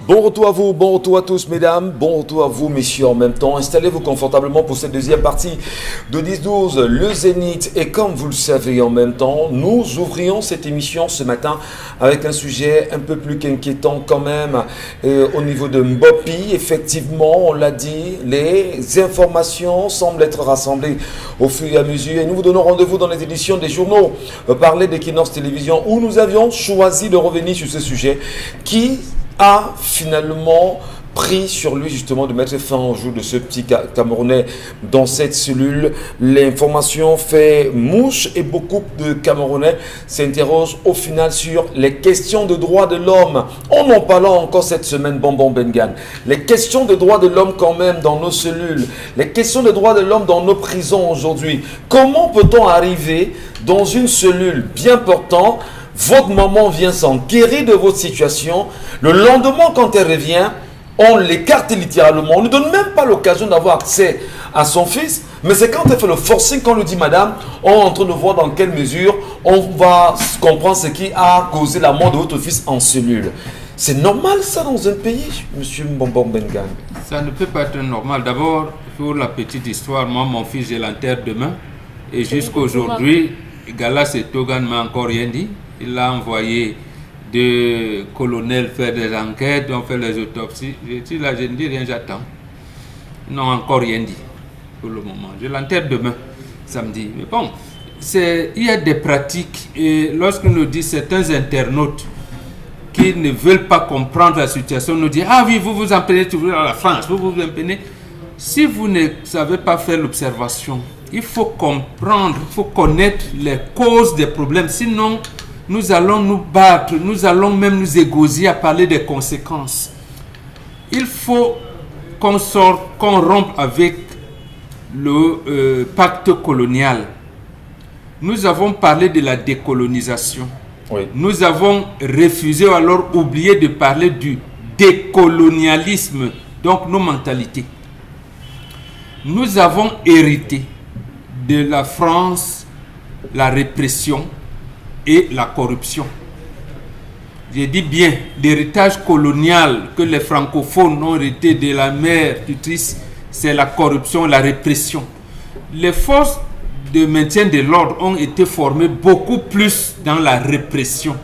Bon retour à vous, bon retour à tous mesdames, bon retour à vous messieurs en même temps. Installez-vous confortablement pour cette deuxième partie de 10-12, le Zénith. Et comme vous le savez en même temps, nous ouvrions cette émission ce matin avec un sujet un peu plus qu'inquiétant quand même. Au niveau de Mbopi, effectivement, on l'a dit, les informations semblent être rassemblées au fur et à mesure. Et nous vous donnons rendez-vous dans les éditions des journaux parler d'Equinox Télévision où nous avions choisi de revenir sur ce sujet qui a finalement pris sur lui justement de mettre fin au jour de ce petit Camerounais dans cette cellule. L'information fait mouche et beaucoup de Camerounais s'interrogent au final sur les questions de droits de l'homme. On en parlant encore cette semaine, Bonbon Bengan. Les questions de droits de l'homme quand même dans nos cellules, les questions de droits de l'homme dans nos prisons aujourd'hui. Comment peut-on arriver dans une cellule bien portante? Votre maman vient s'enquérir de votre situation. Le lendemain, quand elle revient, on l'écarte littéralement. On ne donne même pas l'occasion d'avoir accès à son fils. Mais c'est quand elle fait le forcing qu'on lui dit, madame, on est en train de voir dans quelle mesure on va comprendre ce qui a causé la mort de votre fils en cellule. C'est normal ça dans un pays, monsieur Bonbon Bengan? Ça ne peut pas être normal. D'abord, pour la petite histoire, moi, mon fils, je l'enterre demain. Et jusqu'à aujourd'hui, Galas et Togan ne m'ont encore rien dit. Il a envoyé des colonels faire des enquêtes, on fait les autopsies. Je dis là, je ne dis rien, j'attends. Ils n'ont encore rien dit pour le moment. Je l'enterre demain, samedi. Mais bon, il y a des pratiques. Et lorsqu'on nous dit certains internautes qui ne veulent pas comprendre la situation, nous disent, ah oui, vous vous en prenez toujours à la France, vous vous en prenez. Si vous ne savez pas faire l'observation, il faut comprendre, il faut connaître les causes des problèmes. Sinon, nous allons nous battre, nous allons même nous égosiller à parler des conséquences. Il faut qu'on rompe avec le pacte colonial. Nous avons parlé de la décolonisation. Oui. Nous avons refusé ou alors oublié de parler du décolonialisme, donc nos mentalités. Nous avons hérité de la France la répression et la corruption. J'ai dit bien, l'héritage colonial que les francophones ont hérité de la mère tutrice, c'est la corruption et la répression. Les forces de maintien de l'ordre ont été formées beaucoup plus dans la répression.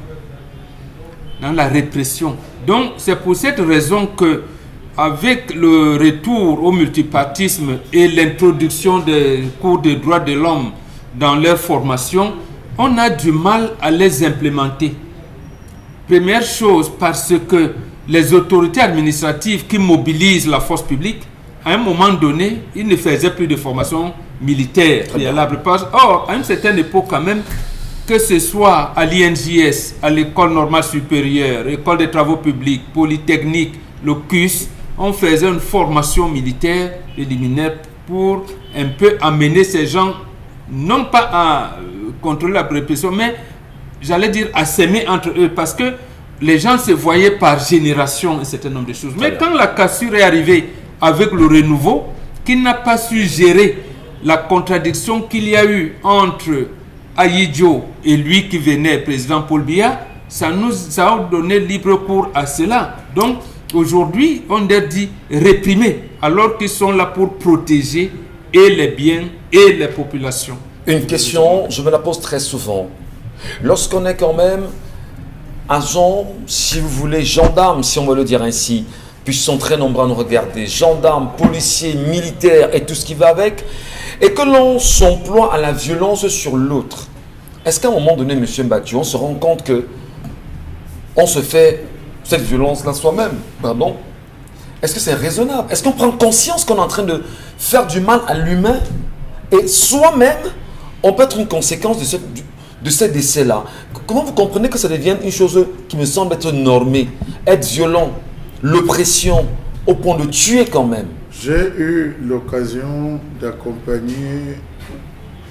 Dans la répression. Donc, c'est pour cette raison que, avec le retour au multipartisme et l'introduction des cours de droits de l'homme dans leur formation, on a du mal à les implémenter. Première chose, parce que les autorités administratives qui mobilisent la force publique, à un moment donné, ils ne faisaient plus de formation militaire préalable. Or, à une certaine époque quand même, que ce soit à l'INJS, à l'école normale supérieure, école des travaux publics, polytechnique, le CUS, on faisait une formation militaire éliminaire pour un peu amener ces gens, non pas à contrôler la répression, mais j'allais dire à s'aimer entre eux, parce que les gens se voyaient par génération un certain nombre de choses. Mais quand la cassure est arrivée avec le renouveau, qui n'a pas su gérer la contradiction qu'il y a eu entre Ahidjo et lui qui venait, président Paul Biya, ça a donné libre cours à cela. Donc aujourd'hui, on leur dit réprimer, alors qu'ils sont là pour protéger et les biens et les populations. Une question, je me la pose très souvent. Lorsqu'on est quand même agent, si vous voulez, gendarme, si on veut le dire ainsi, puisqu'ils sont très nombreux à nous regarder, gendarmes, policiers, militaires et tout ce qui va avec, et que l'on s'emploie à la violence sur l'autre, est-ce qu'à un moment donné, M. Mbadji, on se rend compte que on se fait cette violence-là soi-même? Pardon? Est-ce que c'est raisonnable? Est-ce qu'on prend conscience qu'on est en train de faire du mal à l'humain? Et soi-même, on peut être une conséquence de ce décès-là. Comment vous comprenez que ça devienne une chose qui me semble être normée? Être violent, l'oppression, au point de tuer quand même. J'ai eu l'occasion d'accompagner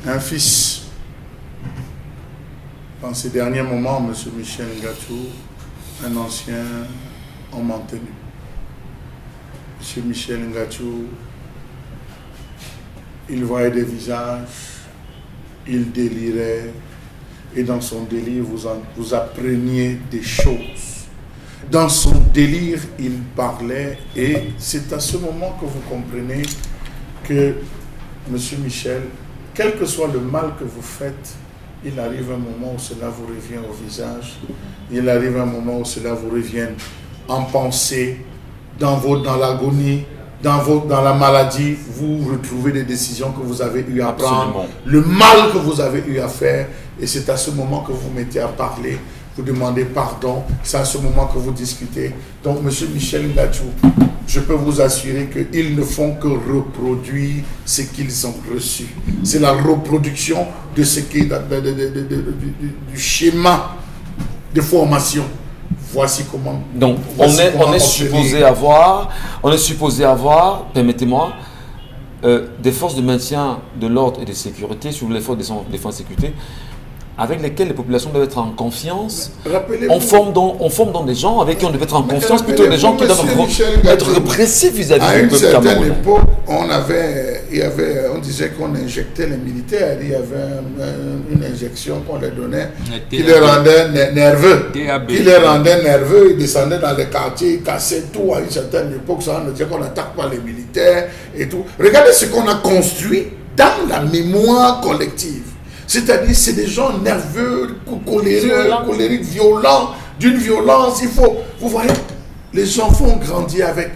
un fils. Dans ces derniers moments, M. Michel Ngatou, un ancien homme en tenue. M. Michel Ngatou, il voyait des visages, il délirait, et dans son délire, vous appreniez des choses Dans son délire, il parlait et c'est à ce moment que vous comprenez que, Monsieur Michel, quel que soit le mal que vous faites, il arrive un moment où cela vous revient au visage, il arrive un moment où cela vous revient en pensée, dans l'agonie, dans la maladie, vous retrouvez des décisions que vous avez eu à prendre, Absolument. le mal que vous avez eu à faire, et c'est à ce moment que vous mettez à parler, vous demandez pardon, c'est à ce moment que vous discutez. Donc, Monsieur Michel Ngatou, je peux vous assurer qu'ils ne font que reproduire ce qu'ils ont reçu. C'est la reproduction de ce qui est du schéma de formation. Voici comment. Donc, on est supposé avoir, permettez-moi, des forces de maintien de l'ordre et de sécurité, sur les forces de défense et sécurité, avec lesquelles les populations doivent être en confiance. On forme donc des gens avec qui on doit être en confiance, plutôt des gens qui doivent être répressifs vis-à-vis du peuple camerounais. À une certaine époque, on disait qu'on injectait les militaires, il y avait une injection qu'on leur donnait qui les rendait nerveux. Ils descendaient dans les quartiers, ils cassaient tout. À une certaine époque, ça on disait qu'on n'attaque pas les militaires et tout. Regardez ce qu'on a construit dans la mémoire collective. C'est-à-dire, c'est des gens nerveux, colériques, violents, d'une violence. Vous voyez, les enfants ont grandi avec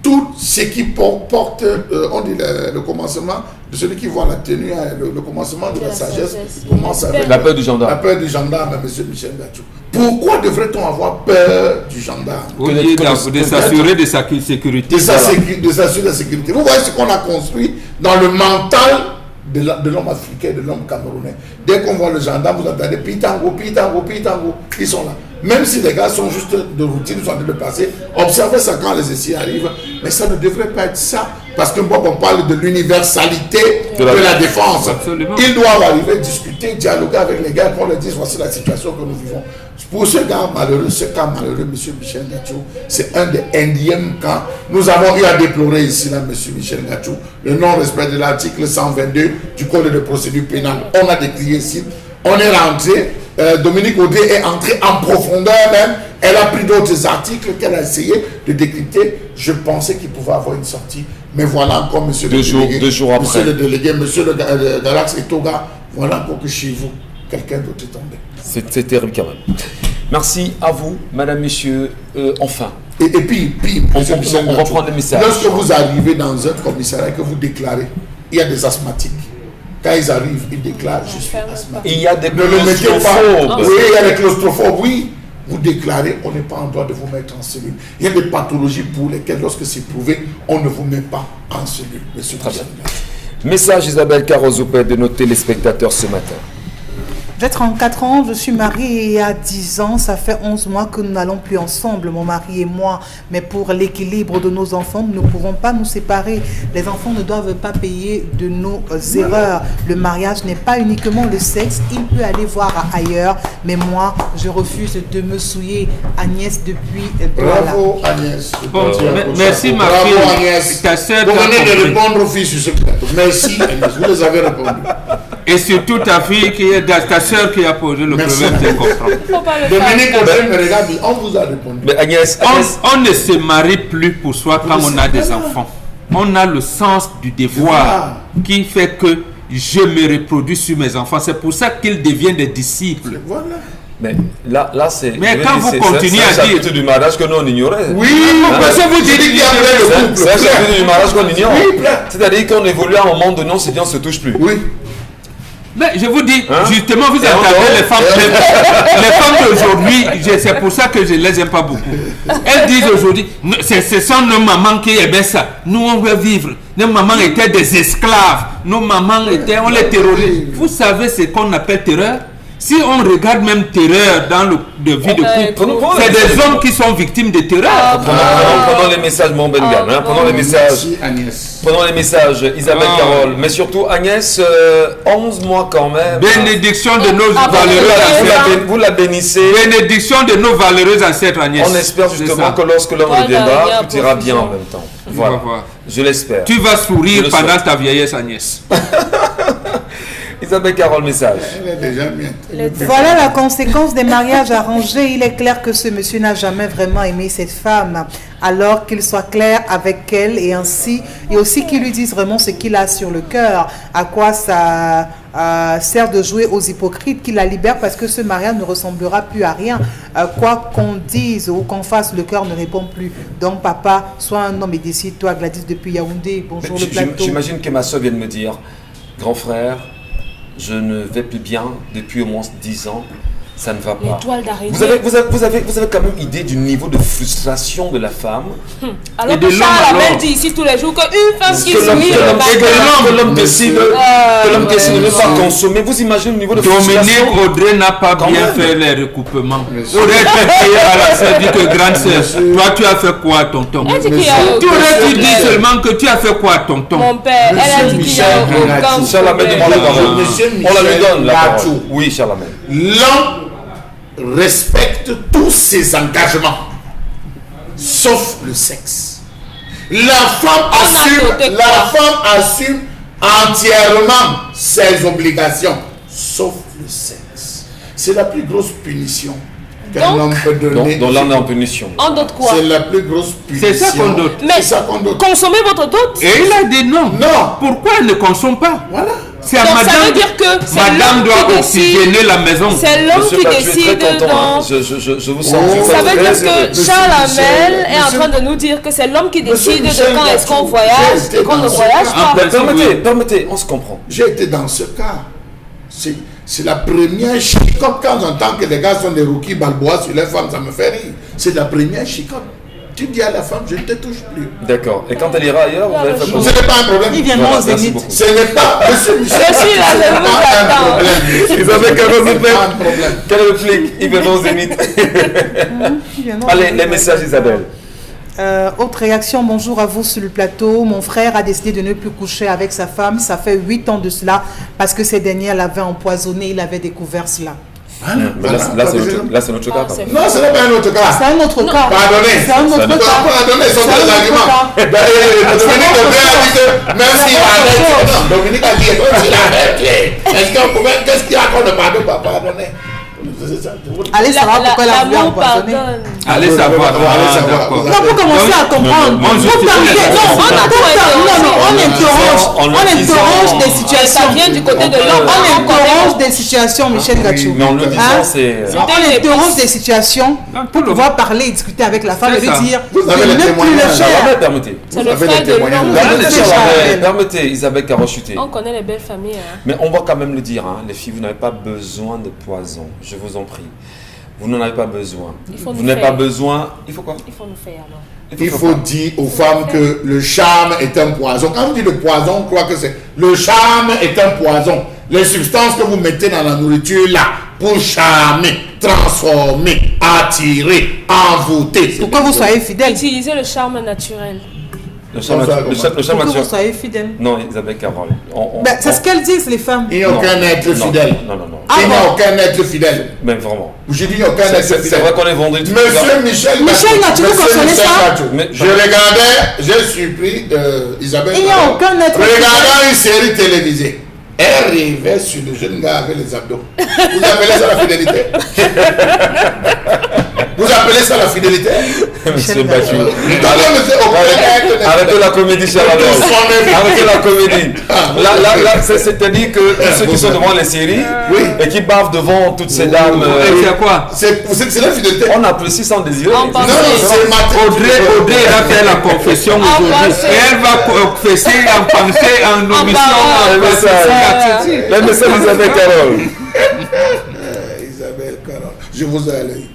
tout ce qui porte, on dit le commencement, de celui qui voit la tenue, le commencement de la sagesse, commence avec la peur du gendarme. La peur du gendarme, M. Michel Ngatou. Pourquoi devrait-on avoir peur du gendarme? De s'assurer de sa sécurité. De s'assurer de la sécurité. Vous voyez ce qu'on a construit dans le mental de l'homme africain, de l'homme camerounais. Dès qu'on voit le gendarme, vous entendez pitango, pitango, pitango, ils sont là. Même si les gars sont juste de routine, ils sont en train de passer, observez ça quand les essais arrivent, mais ça ne devrait pas être ça, parce que bon, on parle de l'universalité de la défense. Absolument. Ils doivent arriver, discuter, dialoguer avec les gars, qu'on leur dise voici la situation que nous vivons. Pour ce cas malheureux, M. Michel Ngatou, c'est un des énièmes cas. Nous avons eu à déplorer ici, là, M. Michel Ngatou, le non-respect de l'article 122 du Code de procédure pénale. On a décrié ici, on est rentré, Dominique Audrey est entrée en profondeur même, elle a pris d'autres articles qu'elle a essayé de décrypter. Je pensais qu'il pouvait avoir une sortie, mais voilà encore M. Deux jours après. M. le délégué, M. le Galax et Toga, voilà encore que chez vous, quelqu'un d'autre est tombé. C'est terrible quand même. Merci à vous, madame, messieurs. Enfin. Et puis on va prendre les messages. Lorsque vous arrivez dans un commissariat que vous déclarez, il y a des asthmatiques. Quand ils arrivent, ils déclarent je suis asthmatique. Il y a des claustrophobes. Oui, il y a des claustrophobes, oui. Vous déclarez, on n'est pas en droit de vous mettre en cellule. Il y a des pathologies pour lesquelles, lorsque c'est prouvé, on ne vous met pas en cellule. Monsieur très bien. Message Isabelle Carroz auprès de nos téléspectateurs ce matin. J'ai 34 ans, je suis mariée il y a 10 ans, ça fait 11 mois que nous n'allons plus ensemble, mon mari et moi. Mais pour l'équilibre de nos enfants, nous ne pouvons pas nous séparer. Les enfants ne doivent pas payer de nos erreurs. Le mariage n'est pas uniquement le sexe, il peut aller voir ailleurs. Mais moi, je refuse de me souiller. Agnès depuis Bravo Agnès. Bon, merci ma Bravo fille. Agnès. Ta sœur vous venez de répondre aux filles sur ce plateau. Merci Agnès, vous les avez répondu. Et surtout ta fille qui est ta sœur qui a posé le problème de comprendre. Dominique Audrey me regarde, on vous a répondu. Mais Agnès, on ne se marie plus pour soi quand on a des enfants. On a le sens du devoir qui fait que je me reproduis sur mes enfants. C'est pour ça qu'ils deviennent des disciples. Voilà. Mais là c'est. Mais quand vous continuez à dire. C'est du mariage que nous on ignorait. Oui, parce que vous dites qu'il y a le couple. C'est un chapitre du mariage qu'on ignore. C'est-à-dire qu'on évolue à un moment donné, on se dit on se touche plus. Oui. Mais je vous dis, justement, vous entendez les femmes d'aujourd'hui, c'est pour ça que je ne les aime pas beaucoup. Elles disent aujourd'hui, ce sont nos mamans qui aimaient ça. Nous, on veut vivre. Nos mamans étaient des esclaves. Nos mamans étaient, on les terrorisait. Vous savez ce qu'on appelle terreur? Si on regarde même terreur dans le de vie de couple, c'est des hommes qui sont victimes de terreur. Prenons les messages, mon Bengal. Prenons les messages. Agnès. Prenons les messages, Isabelle Carole. Mais surtout, Agnès, 11 mois quand même. Bénédiction de nos valeureux ancêtres. Vous la bénissez. Bénédiction de nos valeureux ancêtres, Agnès. On espère justement que lorsque l'homme reviendra, tout ira bien en même temps. Voilà. Je l'espère. Tu vas sourire pendant ta vieillesse, Agnès. Isabelle Carole, message. Elle est déjà bien. Voilà la conséquence des mariages arrangés. Il est clair que ce monsieur n'a jamais vraiment aimé cette femme. Alors qu'il soit clair avec elle et aussi qu'il lui dise vraiment ce qu'il a sur le cœur. À quoi ça sert de jouer aux hypocrites, qu'il la libère parce que ce mariage ne ressemblera plus à rien. Quoi qu'on dise ou qu'on fasse, le cœur ne répond plus. Donc papa, sois un homme et décide-toi. Gladys depuis Yaoundé, bonjour le plateau. J'imagine que ma soeur vient de me dire, grand frère, je ne vais plus bien depuis au moins 10 ans. Ça ne va pas. Vous avez quand même idée du niveau de frustration de la femme. Alors que Charles Amel dit ici tous les jours qu'une femme qui sourit que l'homme décide de ne pas consommer. Vous imaginez le niveau de frustration. Dominique Audrey n'a pas bien fait les recoupements. Audrey payé à la sœur, dit que grande sœur, toi tu as fait quoi tonton? Tu aurais dû dire seulement que tu as fait quoi tonton? Mon père, elle a dit qu'il y a aucun Charles Amel demande la parole. On la lui donne la parole. Oui, Charles Amel. L'homme respecte tous ses engagements, sauf le sexe. La femme assume entièrement ses obligations, sauf le sexe. C'est la plus grosse punition qu'un homme peut donner. Donc là on est en punition. On dote quoi? C'est la plus grosse punition. C'est ça qu'on dote. Mais consommez votre dot. Et il a dit non. Non. Pourquoi elle ne consomme pas? Voilà. Donc ça veut dire que madame doit oxygéner la maison. C'est l'homme qui décide. Je vous sens. Ça veut dire que Charles Amel est en train de nous dire que c'est l'homme qui décide de quand est-ce qu'on voyage et qu'on ne voyage pas. Permettez, on se comprend. J'ai été dans ce cas. C'est la première chicotte. Quand j'entends que les gars sont des rookies balbois sur les femmes, ça me fait rire. C'est la première chicotte. Tu dis à la femme, je ne te touche plus. D'accord. Et quand elle ira ailleurs, vous allez faire quoi? Ce n'est pas un problème. Il vient au Zénith. Ce n'est pas, monsieur Michel, Je suis là, je vous attends. Isabelle Carole, quel est le flic? Il vient au Zénith. Allez, les messages Isabelle. Autre réaction, bonjour à vous sur le plateau. Mon frère a décidé de ne plus coucher avec sa femme. Ça fait 8 ans de cela parce que ces dernières l'avaient empoisonné. Il avait découvert cela. Là, c'est notre cas. Non, ce n'est pas un autre cas. C'est un autre cas. Pardonnez. C'est un autre cas. Pardonnez, ce sont des arguments. Dominique a dit que même s'il avait Dominique a dit que s'il avait qu'est-ce qu'il y a qu'on ne pardonne pas? Pardonnez. Allez savoir pourquoi elle a voulu empoisonner. Allez savoir. Non, pour commencer à comprendre. On interroge des situations. Ça vient du côté de l'homme. On interroge des situations, Michel Gachou. Mais en le disant, c'est... On interroge des situations pour pouvoir parler et discuter avec la femme et lui dire vous avez les témoignages. Permettez. C'est le frère de l'homme. Permettez, Isabelle Carochuté. On connaît les belles familles. Mais on va quand même le dire, les filles, vous n'avez pas besoin de poison. Je vous en prie. Vous n'en avez pas besoin. Vous n'avez pas besoin. Il faut quoi? Il faut nous faire alors. Il faut dire aux femmes que le charme est un poison. Quand on dit le poison, on croit que c'est... Le charme est un poison. Les substances que vous mettez dans la nourriture là, pour charmer, transformer, attirer, envoûter. Pourquoi vous soyez fidèle? Utilisez le charme naturel. Le charme Pourquoi vous soyez fidèle? Non, Isabelle Carole. C'est ce qu'elles disent, les femmes. Il n'y a aucun être fidèle. Non. Il n'y a aucun être fidèle. Mais vraiment. Je dis il n'y a aucun être fidèle. C'est vrai qu'on est vendu. Monsieur Michel Gachou, vous comprenez ça? Je regardais, j'ai surpris Isabelle. Il n'y a aucun être fidèle. Regardant une série télévisée. Elle rêvait sur le jeune gars avec les abdos. Vous appelez ça la fidélité? Vous appelez ça la fidélité? Monsieur Bachou. Arrêtez la comédie, Charles. Arrêtez la comédie. Là, c'est-à-dire que tous ceux qui sont devant les séries et qui bavent devant toutes ces dames. C'est quoi? C'est la fidélité. On apprécie sans désirer. Non, c'est Audrey a fait la confession aujourd'hui. Et elle va confesser en pensée en omission. La message d'Isabelle Carole. Isabelle Carole, je vous ai à l'œil.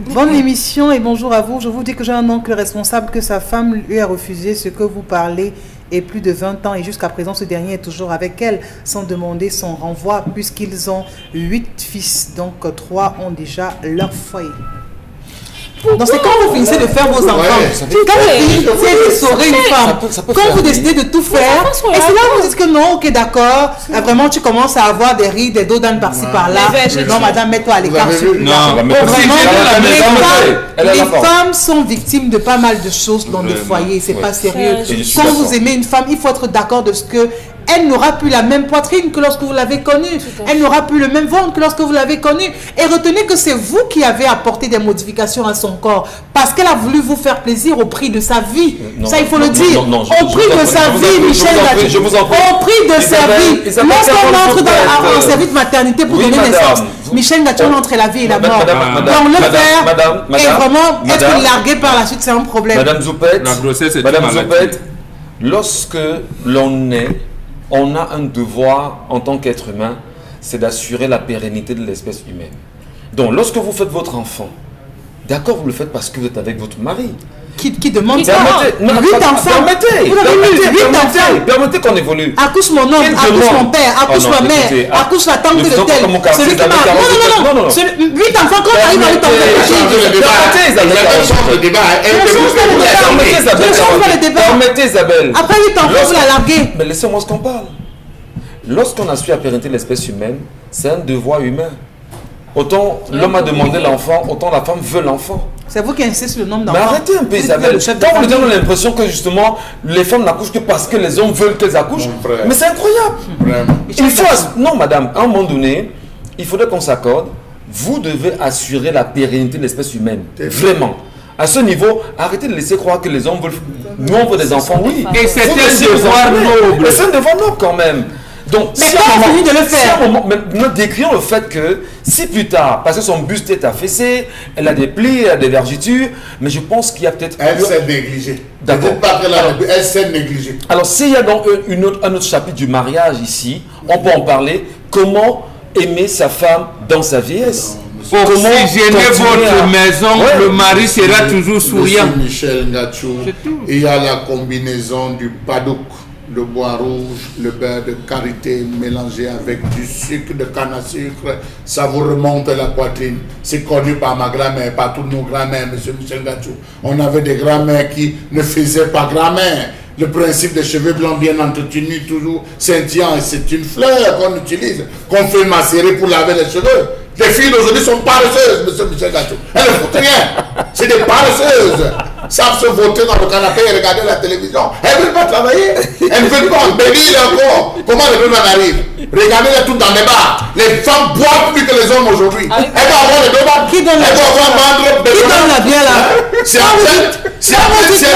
Bonne émission et bonjour à vous. Je vous dis que j'ai un oncle responsable que sa femme lui a refusé ce que vous parlez et plus de 20 ans et jusqu'à présent ce dernier est toujours avec elle sans demander son renvoi puisqu'ils ont 8 fils, donc 3 ont déjà leur foyer. Donc c'est quand vous finissez de faire vos enfants, quand vous finissez de sauver une femme, quand vous décidez de tout faire, et c'est là où vous dites que non, ok d'accord, vraiment tu commences à avoir des rides, des dos d'âne par-ci par-là, non madame mets-toi à l'écart. Les femmes sont victimes de pas mal de choses dans le foyer, c'est pas sérieux. Quand vous aimez une femme, il faut être d'accord de ce que elle n'aura plus la même poitrine que lorsque vous l'avez connue. Elle n'aura plus le même ventre que lorsque vous l'avez connue. Et retenez que c'est vous qui avez apporté des modifications à son corps. Parce qu'elle a voulu vous faire plaisir au prix de sa vie. Ça, il faut le dire. Au prix de sa vie, Michel Gachou. Au prix de sa vie. Lorsqu'on entre en service de maternité pour donner naissance, Michel Gachou entre la vie et la mort. Donc le faire et vraiment être largué par la suite, c'est un problème. Madame Zoupette, la grossesse est Madame Zoupette, lorsque l'on est, on a un devoir en tant qu'être humain, c'est d'assurer la pérennité de l'espèce humaine. Donc, lorsque vous faites votre enfant, d'accord, vous le faites parce que vous êtes avec votre mari. Qui demande ça. Permettez qu'on évolue. Accouche mon oncle, accouche mon père, accouche ma mère, accouche la tante de tel. Celui qui m'a... Non. 8 enfants, quand on arrive à 8 enfants, permettez Isabelle. Après 8 enfants, vous la larguez. Mais laissez-moi ce qu'on parle. Lorsqu'on a su la pérennité de l'espèce humaine, c'est un devoir humain. Autant l'homme a demandé l'enfant, autant la femme veut l'enfant. C'est vous qui insistez sur le nombre d'enfants. Mais arrêtez un peu, Isabelle. Quand vous avez l'impression que justement les femmes n'accouchent que parce que les hommes veulent qu'elles accouchent. Mais c'est incroyable. Vraiment. Il faut... Non, madame, à un moment donné, il faudrait qu'on s'accorde. Vous devez assurer la pérennité de l'espèce humaine. Vraiment. À ce niveau, arrêtez de laisser croire que les hommes veulent. Nous, on veut des enfants, oui. Et c'est un devoir noble. C'est un devoir noble quand même. Donc, mais si on finit de le faire. Nous décrions le fait que si plus tard, parce que son buste est affaissé, elle a des plis, elle a des vergetures, mais je pense qu'il y a peut-être... Elle s'est négligée. D'accord. Elle s'est négligée. Alors, s'il y a donc un autre chapitre du mariage ici, on peut en parler. Comment aimer sa femme dans sa vieillesse? Pour hygiéner votre maison, le mari sera toujours souriant. Monsieur Michel Gachou, il y a la combinaison du padouk, le bois rouge, le beurre de karité mélangé avec du sucre de canne à sucre, ça vous remonte la poitrine. C'est connu par ma grand-mère, par toutes nos grand-mères, monsieur Michel Gachou. On avait des grand-mères qui ne faisaient pas grand-mère. Le principe des cheveux blancs bien entretenus, toujours scintillant, c'est une fleur qu'on utilise, qu'on fait macérer pour laver les cheveux. Les filles d'aujourd'hui sont paresseuses, monsieur Michel Gachou. Elles ne foutent rien. C'est des paresseuses. Savent se voter dans le canapé et regarder la télévision. Elles ne veulent pas travailler. Elles ne veulent pas embellir leur corps. Comment les femmes arrivent? Regardez-les toutes dans les bars. Les femmes boivent plus que les hommes aujourd'hui. Elles vont avoir les deux bars. Qui donne la bière là? C'est un fait. C'est un fait.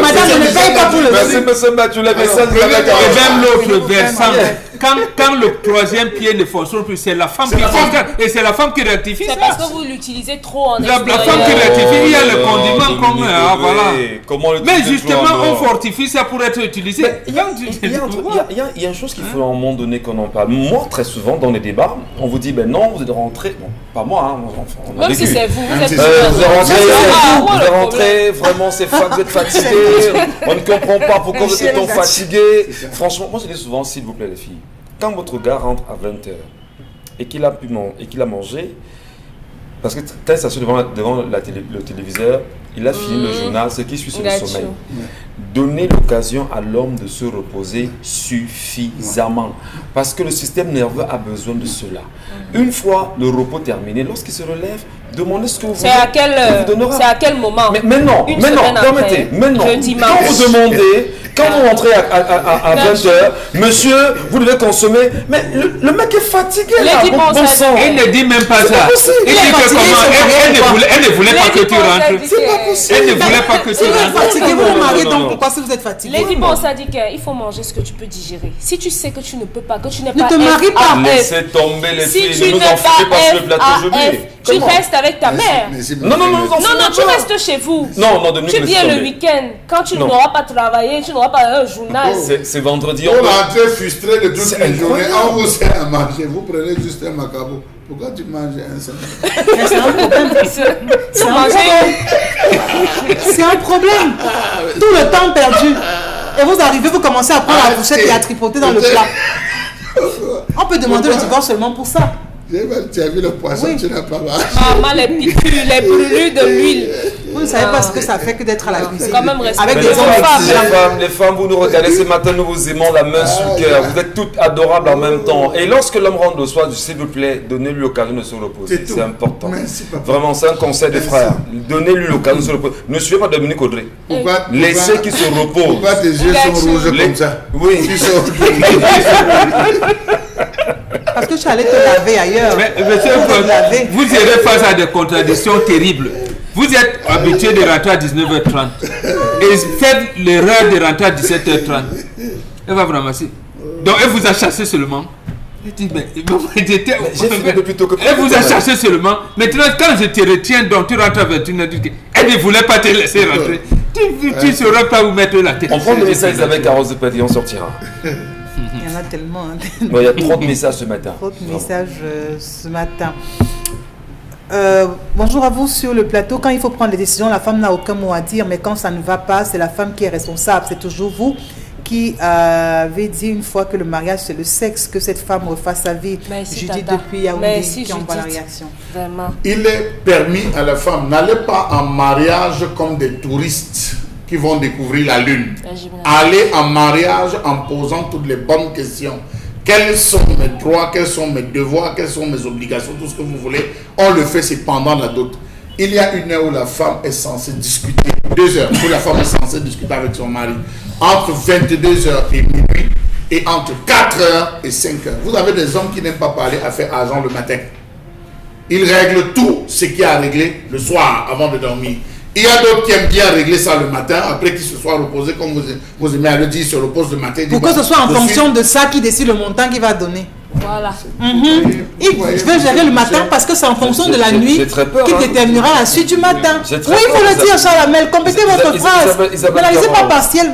Madame, je ne paye pas pour le Merci, monsieur Mathieu. La message et même l'autre versant. Quand le troisième pied ne fonctionne plus, c'est la femme qui fonctionne et c'est la femme qui rectifie. C'est parce que vous l'utilisez trop en la femme qui rectifie, il y a le condiment comme voilà. Mais justement, on fortifie ça pour être utilisé. Il y a une chose qu'il faut à un moment donné qu'on en parle. Moi, très souvent, dans les débats, on vous dit, ben non, vous êtes rentré. Bon, pas moi, hein. Même si c'est vous, vous êtes vous êtes rentré, vraiment, c'est vous êtes fatigué. On ne comprend pas pourquoi vous êtes tant fatigué. Franchement, moi, je dis souvent, s'il vous plaît, les filles. Quand votre gars rentre à 20h et qu'il a mangé, parce que quand il s'assied devant le téléviseur, il a fini le journal, ce qui suit sur le sommeil. Donnez l'occasion à l'homme de se reposer suffisamment. Parce que le système nerveux a besoin de cela. Une fois le repos terminé, lorsqu'il se relève, demandez ce que vous voulez. C'est à quel moment? Mais non, permettez. Quand vous rentrez à 20h, monsieur, vous devez consommer. Mais le mec est fatigué là. Bon sang. Il ne dit même pas ça. Il dit que comment elle ne voulait pas que tu rentres. C'est pas possible. Elle ne voulait pas que tu rentres. Si vous êtes fatigué, vous vous mariez, donc pourquoi si vous êtes fatigué? Lady Bon, ça dit qu'il faut manger ce que tu peux digérer. Si tu sais que tu ne peux pas, que tu n'es pas... Ne te marie pas. Laissez tomber les filles. Ne nous en foutez pas sur le plateau aujourd'hui. Tu restes avec ta mère. Non, tu restes chez vous. Non, tu viens le week-end. Quand tu n'auras pas travaillé, tu n'auras pas un journal. C'est vendredi. On rentre frustré de toutes les journées. On vous sert à manger. Vous prenez juste un macabo. Pourquoi tu manges un seul? C'est un problème. C'est un problème. Tout le temps perdu. Et vous arrivez, vous commencez à prendre la fourchette et à tripoter dans le plat. On peut demander le divorce seulement pour ça. Tu as vu le poisson, oui. Tu n'as pas marché. Maman, les piqûres, les brûlures de l'huile. Vous ne savez pas ce que ça fait que d'être à la cuisine. Quand même avec des les femmes, vous nous regardez ce matin, nous vous aimons la main sur le cœur. Vous êtes toutes adorables en même temps. Et lorsque l'homme rentre le soir, s'il vous plaît, donnez-lui l'occasion de se reposer. C'est important. Vraiment, c'est un conseil des frères. Donnez-lui l'occasion de se reposer. Ne suivez pas Dominique Audrey. Laissez qu'il se repose. Pourquoi tes yeux sont rouges comme ça? Oui. Parce que je suis allé te laver ailleurs. Mais, monsieur, vous irez face à des contradictions terribles. Vous êtes habitué de rentrer à 19h30 et faites l'erreur de rentrer à 17h30. Elle va vous ramasser. Donc elle vous a chassé seulement. Elle dit, mais elle vous a chassé seulement. Maintenant, quand je te retiens, donc tu rentres à 21h, elle ne voulait pas te laisser rentrer. Tu ne sauras pas où mettre la tête. On prend le message avec Carole Zepedi et on sortira. Il y en a tellement. Bon, il y a trop de messages ce matin. Trop de messages ce matin. Bonjour à vous sur le plateau. Quand il faut prendre les décisions, la femme n'a aucun mot à dire, mais quand ça ne va pas, c'est la femme qui est responsable. C'est toujours vous qui avez dit une fois que le mariage c'est le sexe, que cette femme refasse sa vie. Judith depuis Yaoundé qui envoie la réaction. Vraiment. Il est permis à la femme, n'allez pas en mariage comme des touristes qui vont découvrir la lune. Allez en mariage en posant toutes les bonnes questions. Quels sont mes droits, quels sont mes devoirs, quelles sont mes obligations, tout ce que vous voulez. On le fait, c'est pendant la dot. Il y a une heure où la femme est censée discuter, 2 heures où la femme est censée discuter avec son mari, entre 22h et minuit et entre 4h et 5h. Vous avez des hommes qui n'aiment pas parler à faire argent le matin. Ils règlent tout ce qu'il y a à régler le soir avant de dormir. Il y a d'autres qui aiment bien régler ça le matin, après qu'ils se soient reposés, comme vous aimez à le dire, ils se reposent le matin. Pour que ce soit en fonction de ça qui décide le montant qu'il va donner. Voilà. Je vais gérer le matin parce que c'est en fonction de la nuit qui déterminera la suite du matin. Oui, il faut le dire, Charles Amel. Complétez votre phrase. N'analysez pas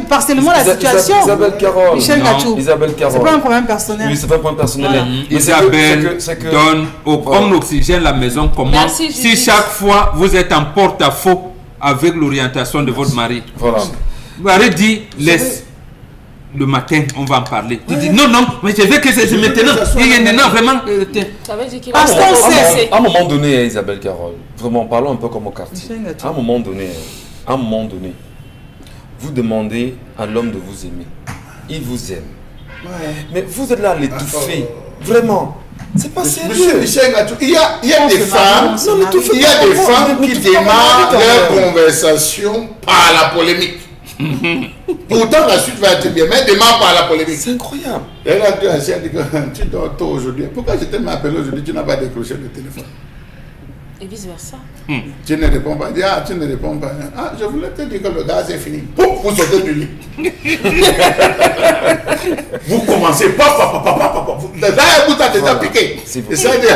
partiellement la situation. Isabelle Carole. Michel Gachou. Isabelle Carole. C'est pas un problème personnel. Oui, c'est pas un problème personnel. Isabelle donne en oxygène la maison. Comment? Si chaque fois vous êtes en porte-à-faux avec l'orientation de votre mari. Voilà. Vous mari dit laisse. Le matin, on va en parler. Il dit non, mais je veux que c'est maintenant. Non, vraiment. Ça veut dire qu'il à un moment donné, Isabelle Carole, vraiment, parlons un peu comme au quartier. À un moment donné, vous demandez à l'homme de vous aimer. Il vous aime. Ouais. Mais vous êtes là à l'étouffer. Vraiment. C'est pas sérieux. Il y a des femmes qui démarrent leur conversation par la polémique. Pourtant la suite va être bien, mais démarre par la polémique. C'est incroyable. Et là tu as dit que tu dors tôt aujourd'hui. Pourquoi je t'ai appelé aujourd'hui, tu n'as pas décroché le téléphone? Et vice versa. Tu ne réponds pas. Tu ne réponds pas. Ah, je voulais te dire que le gaz est fini. Pouf, vous sautez du lit. Vous commencez vous t'as déjà piqué. Et ça dit,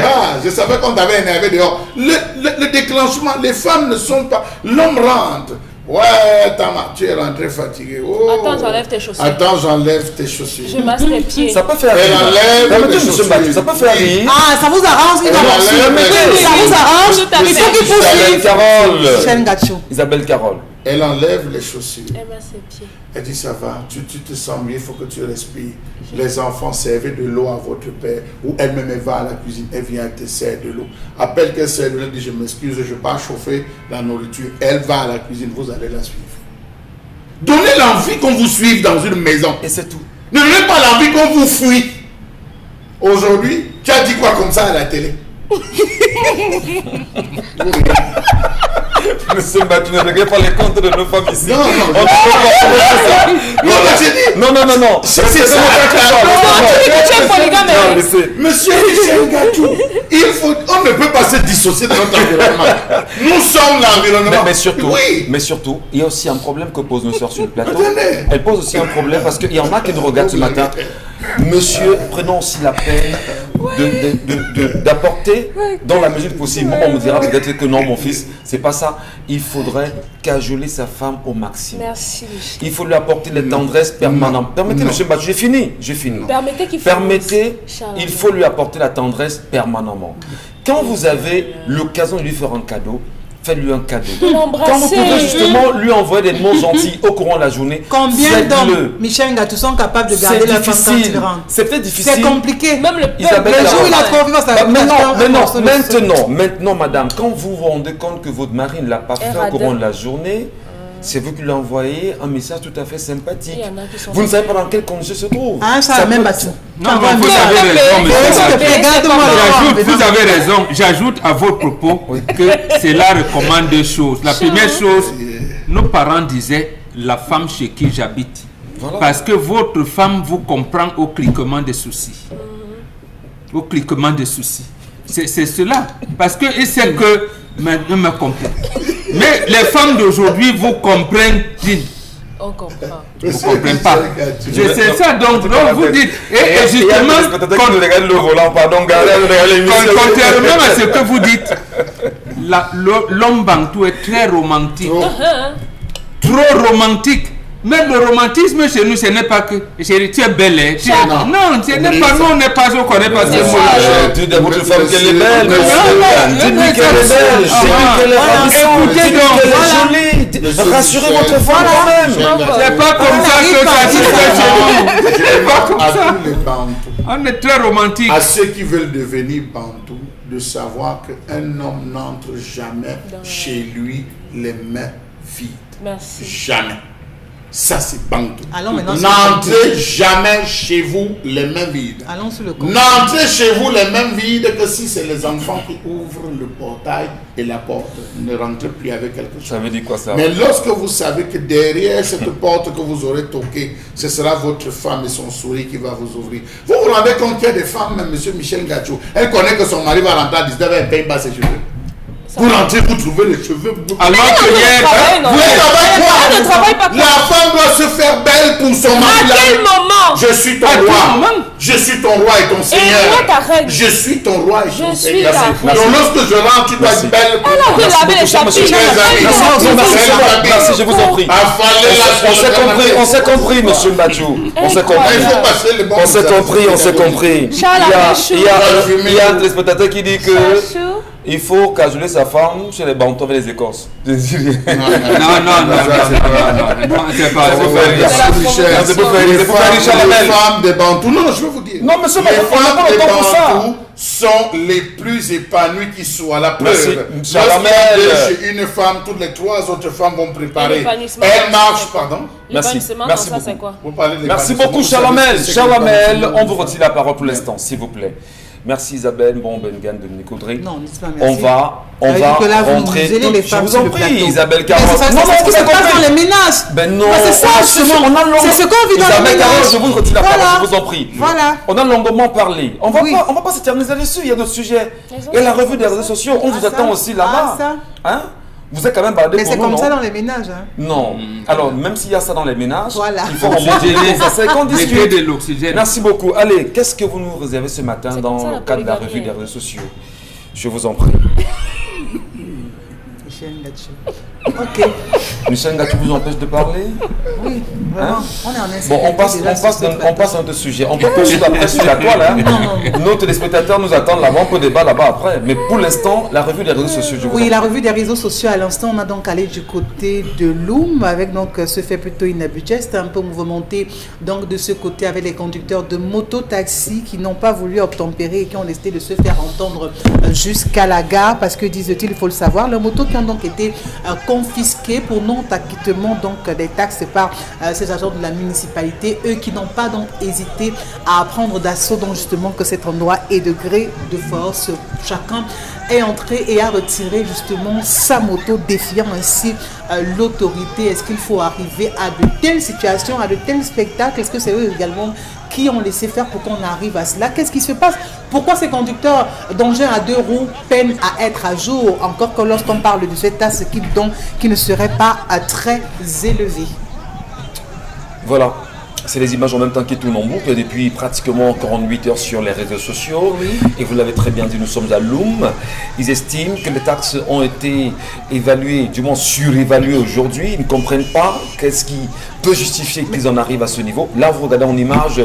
je savais qu'on t'avait énervé dehors. Le déclenchement, les femmes ne sont pas. L'homme rentre. Ouais, Tama, tu es rentré fatigué. Oh. Attends, j'enlève tes chaussures. Je masse tes pieds. Ça peut faire rire. Ça peut faire rire. Ah, ça vous arrange. Ça vous arrange. Il faut qu'il poursuive. Isabelle Carole. Elle enlève les chaussures. Elle masse ses pieds. Elle dit ça va, tu te sens mieux, il faut que tu respires. Les enfants servez de l'eau à votre père. Ou elle-même elle va à la cuisine, elle vient te sert de l'eau. Appelle qu'elle sert de l'eau, elle dit je m'excuse, je ne vais pas chauffer la nourriture. Elle va à la cuisine, vous allez la suivre. Donnez l'envie qu'on vous suive dans une maison. Et c'est tout. Ne donnez pas l'envie qu'on vous fuit. Aujourd'hui, tu as dit quoi comme ça à la télé? Monsieur Mbatu, ne regarde pas les comptes de nos femmes ici. Non. C'est ça. Monsieur Michel Gachou, on ne peut pas se dissocier de notre environnement. Nous sommes l'environnement. Mais surtout, il y a aussi un problème que posent nos soeurs sur le plateau. Elle pose aussi un problème parce qu'il y en a qui nous regardent ce matin. Monsieur, prenons aussi la peine d'apporter dans la mesure possible. Moi, on me dira peut-être que non, mon fils, c'est pas ça. Il faudrait cajoler sa femme au maximum. Merci. Il faut lui apporter les tendresses permanentes. Permettez, monsieur Mbatu, j'ai fini. Permettez, il faut lui apporter la tendresse permanemment. Quand vous avez l'occasion de lui faire un cadeau, faites-lui un cadeau. L'embrasser. Quand vous pouvez justement lui envoyer des mots gentils au courant de la journée, combien d'hommes, Michel Ngatou, sont capables de garder la femme quand il rentre? C'est peut-être difficile. C'est compliqué. Même le jour où il a trop envie, maintenant, madame, quand vous vous rendez compte que votre mari ne l'a pas fait au courant de la journée, c'est vous qui lui envoyez un message tout à fait sympathique. Vous ne savez pas dans quelles conditions se trouve. Ah, ça même battu. Non, vous avez raison, monsieur. Vous avez raison. J'ajoute à votre propos que cela recommande deux choses. La première chose, nos parents disaient la femme chez qui j'habite. Voilà. Parce que votre femme vous comprend au cliquement des soucis. Au cliquement des soucis. C'est cela. Parce que c'est que maintenant me comprend. Mais les femmes d'aujourd'hui vous comprennent. On comprend. Vous ne comprenez pas. C'est ça, donc vous dites. Et justement, contrairement à ce que vous dites, l'homme bantou est très romantique. Trop romantique. Même le romantisme chez nous, ce n'est pas que chérie, tu es belle. Non, ce n'est pas nous, on n'est pas, on ne connaît pas ce mot. Tu dis à votre femme qu'elle est belle. Dites-lui qu'elle est belle. Dites-lui qu'elle est jolie. Rassurez votre femme quand même. C'est pas comme ça que ça se fait chez nous. C'est pas comme ça. On est très romantique. À ceux qui veulent devenir bantou, de savoir qu'un homme n'entre jamais chez lui les mains vides. Merci. Jamais. Ça, c'est bantou. N'entrez jamais chez vous les mains vides. Allons sur le N'entrez chez vous les mains vides que si c'est les enfants qui ouvrent le portail et la porte. Ne rentrez plus avec quelque chose. Ça veut dire quoi ça? Mais lorsque vous savez que derrière cette porte que vous aurez toquée, ce sera votre femme et son sourire qui va vous ouvrir. Vous vous rendez compte qu'il y a des femmes, même M. Michel Ngatou, elle connaît que son mari va rentrer à 19h, elle paye pas ses cheveux. Pour rentrer, vous trouvez les cheveux. Alors que hier, vous ne travaillez pas. La femme doit se faire belle pour son mari. À quel moment? Je suis ton roi. Je suis ton roi et ton seigneur. Et moi, ta reine. Je suis ton roi et ton seigneur. Donc lorsque je rentre, tu dois être belle. Merci, je vous en prie. On s'est compris, monsieur Mbadjou. On s'est compris. On s'est compris, on s'est compris. Il y a un téléspectateur qui dit que il faut cajoler sa femme chez les bantons et les Écorces. Non, c'est pas c'est pour faire les femmes des bantous. Non, je veux vous dire. Non, monsieur, les femmes des bantous sont les plus épanouies qui soient. La preuve, chez une femme, toutes les trois autres femmes vont préparer. Elle marche, pardon. Merci beaucoup. Merci beaucoup, Chalamel. Chalamel, on vous retire la parole pour l'instant, s'il vous plaît. Merci Isabelle, bon Bengan de Nicoudry. Non, pas merci. On va rentrer. Je vous en prie, Isabelle Caron. Non, vous êtes pas dans les ménages. Ben non, c'est ça, c'est ce qu'on vit dans les ménages. Je vous retire la parole, je vous en prie. Voilà. On a longuement parlé. On va pas s'éterniser dessus, il y a d'autres sujets. Et la revue des réseaux sociaux, on vous attend aussi là-bas. Hein? Vous êtes quand même baladé pour nous, mais c'est comme ça dans les ménages. Hein? Non. Alors, même s'il y a ça dans les ménages, il faut homogénéiser ça. C'est qu'on discute. De l'oxygène. Merci beaucoup. Allez, qu'est-ce que vous nous réservez ce matin dans le cadre de la revue des réseaux sociaux? Je vous en prie. Michel Ngatou. Ok. Michel Ngatou vous empêche de parler? Oui, vraiment. On est en insécurité. Bon, on passe à un autre sujet. On peut poursuivre après sur la toile. Hein? Non. Nos téléspectateurs nous attendent là-bas. On peut débattre là-bas après. Mais pour l'instant, la revue des réseaux sociaux. Oui, la revue des réseaux sociaux. À l'instant, on a donc allé du côté de Loum avec donc ce fait plutôt inhabituel. C'était un peu mouvementé donc de ce côté avec les conducteurs de moto-taxi qui n'ont pas voulu obtempérer et qui ont décidé de se faire entendre jusqu'à la gare parce que, disent-ils, il faut le savoir, leurs motos qui ont donc été confisquées pour non-acquittement donc des taxes par ces agents de la municipalité, eux qui n'ont pas donc hésité à prendre d'assaut donc justement que cet endroit est de gré de force. Chacun est entré et a retiré justement sa moto, défiant ainsi l'autorité. Est-ce qu'il faut arriver à de telles situations, à de tels spectacles? Est-ce que c'est eux également qui ont laissé faire pour qu'on arrive à cela? Qu'est-ce qui se passe? Pourquoi ces conducteurs d'engins à deux roues peinent à être à jour? Encore que lorsqu'on parle de cette taxe qui ne serait pas très élevée. Voilà. C'est les images en même temps qui tournent en boucle depuis pratiquement 48 heures sur les réseaux sociaux. Oui. Et vous l'avez très bien dit, nous sommes à Loum. Ils estiment que les taxes ont été évaluées, du moins surévaluées aujourd'hui. Ils ne comprennent pas qu'est-ce qui peut justifier qu'ils en arrivent à ce niveau. Là, vous regardez en image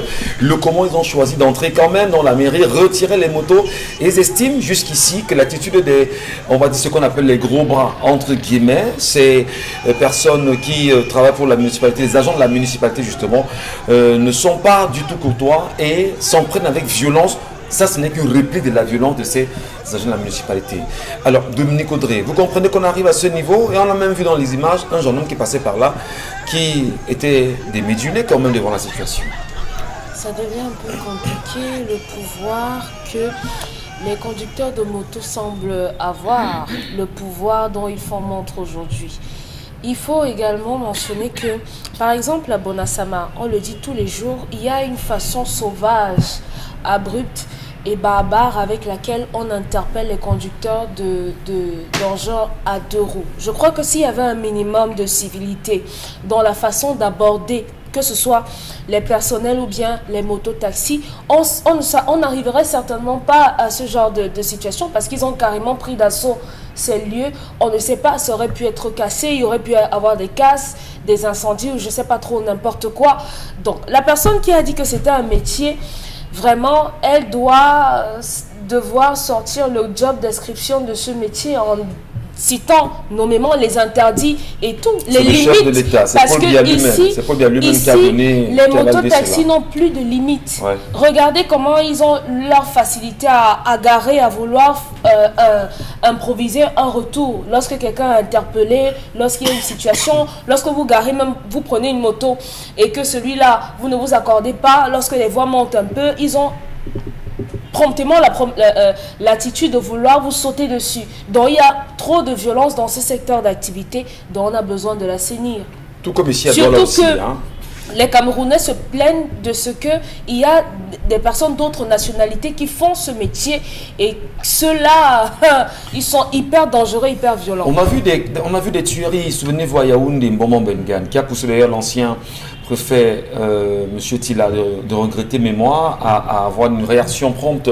comment ils ont choisi d'entrer quand même dans la mairie, retirer les motos. Et ils estiment jusqu'ici que l'attitude des, on va dire ce qu'on appelle les gros bras, entre guillemets, ces personnes qui travaillent pour la municipalité, les agents de la municipalité justement, ne sont pas du tout courtois et s'en prennent avec violence. Ça, ce n'est qu'une réplique de la violence de ces agents de la municipalité. Alors, Dominique Audrey, vous comprenez qu'on arrive à ce niveau, et on a même vu dans les images un jeune homme qui passait par là, qui était démédulé quand même devant la situation. Ça devient un peu compliqué, le pouvoir que les conducteurs de moto semblent avoir, le pouvoir dont ils font montre aujourd'hui. Il faut également mentionner que, par exemple, à Bonasama, on le dit tous les jours, il y a une façon sauvage, abrupte et barbare avec laquelle on interpelle les conducteurs d'engins à 2 roues. Je crois que s'il y avait un minimum de civilité dans la façon d'aborder, que ce soit les personnels ou bien les mototaxis, on n'arriverait certainement pas à ce genre de situation parce qu'ils ont carrément pris d'assaut ces lieux. On ne sait pas, ça aurait pu être cassé, il y aurait pu avoir des casses, des incendies ou je ne sais pas trop, n'importe quoi. Donc la personne qui a dit que c'était un métier, vraiment, elle doit devoir sortir le job description de ce métier en citant nommément les interdits et tout, les limites. De parce que ici les mototaxis n'ont plus de limites. Ouais. Regardez comment ils ont leur facilité à garer, à vouloir improviser un retour. Lorsque quelqu'un est interpellé, lorsqu'il y a une situation, lorsque vous garez, même vous prenez une moto et que celui-là, vous ne vous accordez pas, lorsque les voix montent un peu, ils ont promptement l'attitude de vouloir vous sauter dessus. Donc il y a trop de violence dans ce secteur d'activité dont on a besoin de l'assainir. Tout comme ici à Douala aussi. Les Camerounais se plaignent de ce qu'il y a des personnes d'autres nationalités qui font ce métier et ceux-là, ils sont hyper dangereux, hyper violents. On a vu des tueries, souvenez-vous à Yaoundé, Mbomon Bengan, qui a poussé d'ailleurs l'ancien préfet M. Tila de regretter mémoire, à avoir une réaction prompte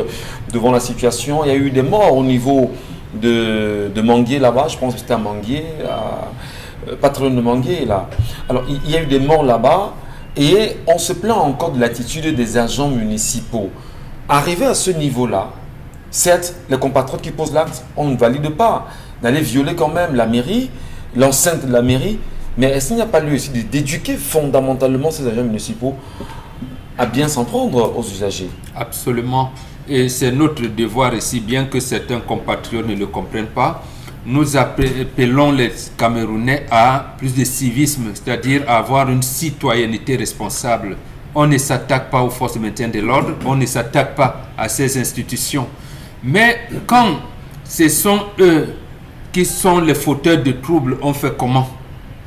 devant la situation. Il y a eu des morts au niveau de Manguier là-bas, je pense que c'était à Manguier, pas très loin de Manguier là. Alors il y a eu des morts là-bas et on se plaint encore de l'attitude des agents municipaux. Arrivé à ce niveau-là, certes, les compatriotes qui posent l'acte, on ne valide pas d'aller violer quand même la mairie, l'enceinte de la mairie. Mais est-ce qu'il n'y a pas lieu aussi d'éduquer fondamentalement ces agents municipaux à bien s'en prendre aux usagers? Absolument. Et c'est notre devoir ici, bien que certains compatriotes ne le comprennent pas. Nous appelons les Camerounais à plus de civisme, c'est-à-dire à avoir une citoyenneté responsable. On ne s'attaque pas aux forces de maintien de l'ordre, on ne s'attaque pas à ces institutions. Mais quand ce sont eux qui sont les fauteurs de troubles, on fait comment?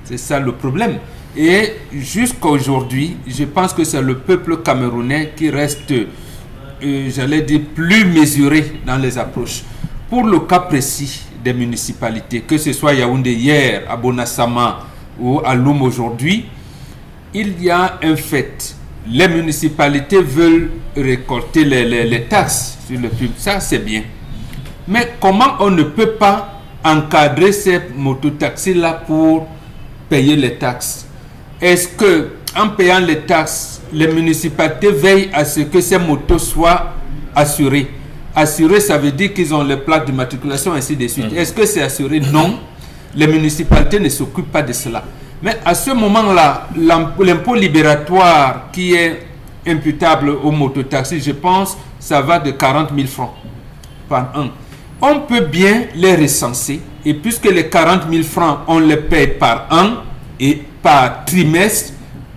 C'est ça le problème. Et jusqu'à aujourd'hui, je pense que c'est le peuple camerounais qui reste, j'allais dire, plus mesuré dans les approches. Pour le cas précis des municipalités, que ce soit Yaoundé hier, à Bonasama ou à Loum aujourd'hui, il y a un fait. Les municipalités veulent récolter les taxes sur le public. Ça, c'est bien. Mais comment on ne peut pas encadrer ces mototaxis-là pour payer les taxes? Est-ce que en payant les taxes, les municipalités veillent à ce que ces motos soient assurées? Assurées, ça veut dire qu'ils ont les plaques d'immatriculation, ainsi de suite. Est-ce que c'est assuré? Non. Les municipalités ne s'occupent pas de cela. Mais à ce moment-là, l'impôt libératoire qui est imputable aux mototaxis, je pense, ça va de 40 000 francs par an. On peut bien les recenser. Et puisque les 40 000 francs, on les paye par an et par trimestre,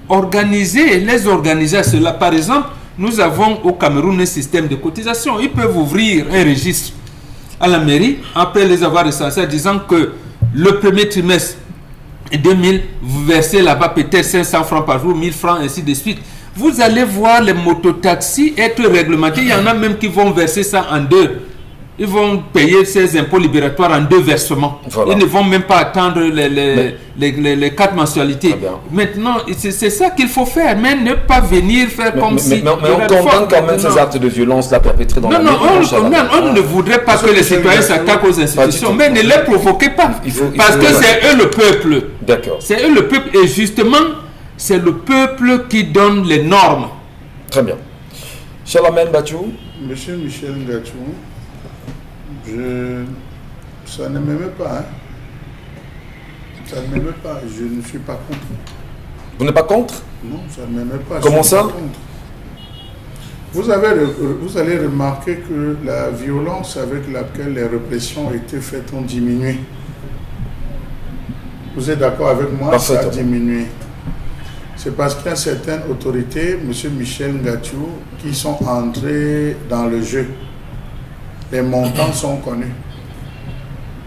les organiser à cela. Par exemple, nous avons au Cameroun un système de cotisation. Ils peuvent ouvrir un registre à la mairie, après les avoir recensés, disant que le premier trimestre 2000, vous versez là-bas peut-être 500 francs par jour, 1000 francs, ainsi de suite. Vous allez voir les mototaxis être réglementés. Il y en a même qui vont verser ça en deux. Ils vont payer ces impôts libératoires en 2 versements. Voilà. Ils ne vont même pas attendre les 4 mensualités. Maintenant, c'est ça qu'il faut faire, mais ne pas venir faire comme si... Mais on condamne quand même ces actes de violence là perpétrés dans la mairie. On ne voudrait pas que les citoyens s'attaquent aux institutions, mais ne les provoquez pas. Parce que c'est eux le peuple. D'accord. C'est eux le peuple. Et justement, c'est le peuple qui donne les normes. Très bien. Chalamène Bachou. Monsieur Michel Ngachou, ça ne m'aimait pas. Hein. Ça ne m'aimait pas. Je ne suis pas contre. Vous n'êtes pas contre? Non, ça ne m'aimait pas. Comment ça? Vous allez remarquer que la violence avec laquelle les répressions étaient faites ont diminué. Vous êtes d'accord avec moi? Ça a diminué. C'est parce qu'il y a certaines autorités, M. Michel Ngachou, qui sont entrées dans le jeu. Les montants sont connus.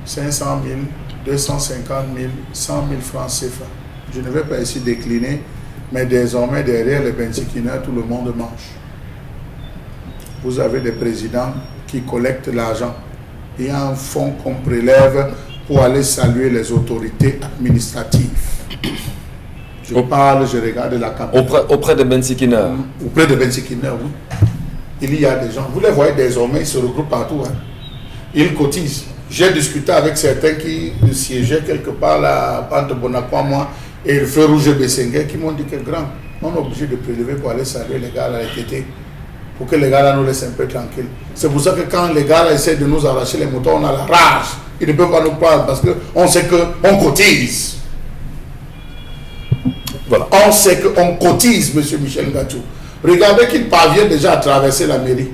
500 000, 250 000, 100 000 francs CFA. Je ne vais pas ici décliner, mais désormais, derrière les Bensikina, tout le monde mange. Vous avez des présidents qui collectent l'argent. Il y a un fonds qu'on prélève pour aller saluer les autorités administratives. Je regarde la capitale. Auprès de Bensikina. Auprès de Bensikina, oui. Il y a des gens, vous les voyez désormais, ils se regroupent partout. Hein. Ils cotisent. J'ai discuté avec certains qui siégeaient quelque part là, entre Bonacqua, moi, et le feu rouge Bessengue, qui m'ont dit que grand, on est obligé de prélever pour aller saluer les gars là, les tétés, pour que les gars là nous laissent un peu tranquilles. C'est pour ça que quand les gars là essaient de nous arracher les motos, on a la rage. Ils ne peuvent pas nous prendre parce qu'on sait qu'on cotise. Voilà. On sait qu'on cotise, M. Michel Ngachou. Regardez qu'il parvient déjà à traverser la mairie,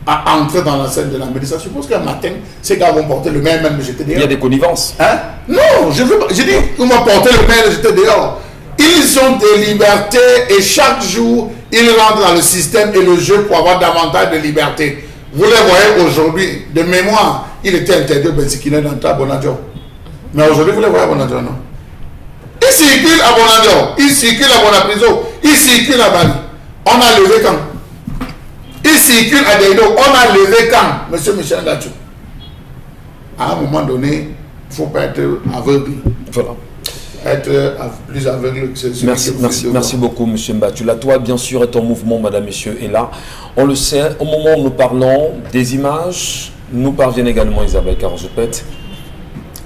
à entrer dans la scène de la mairie. Ça suppose qu'un matin, ces gars vont porter le maire même jeté dehors. Il y a des connivences. Hein? Non, je dis qu'ils vont porter le maire jeté dehors. Ils ont des libertés et chaque jour, ils rentrent dans le système et le jeu pour avoir davantage de liberté. Vous les voyez aujourd'hui, de mémoire, il était interdit au Bensikina d'entrer à Bonadjo. Mais aujourd'hui, vous les voyez à Bonadjo, non? Ils circulent à Bonadjo, ils circulent à Bonapriso, ils circulent à Bali. On a levé quand? Ils circulent à Deido, on a levé quand, M. Michel Ngachou? À un moment donné, il ne faut pas être aveugle. Voilà. Être plus aveugle que celui Merci beaucoup, M. Mbachou. La Toile, bien sûr, est en mouvement, madame, messieurs, est là. On le sait, au moment où nous parlons, des images nous parviennent également, Isabelle Caron-Jopette.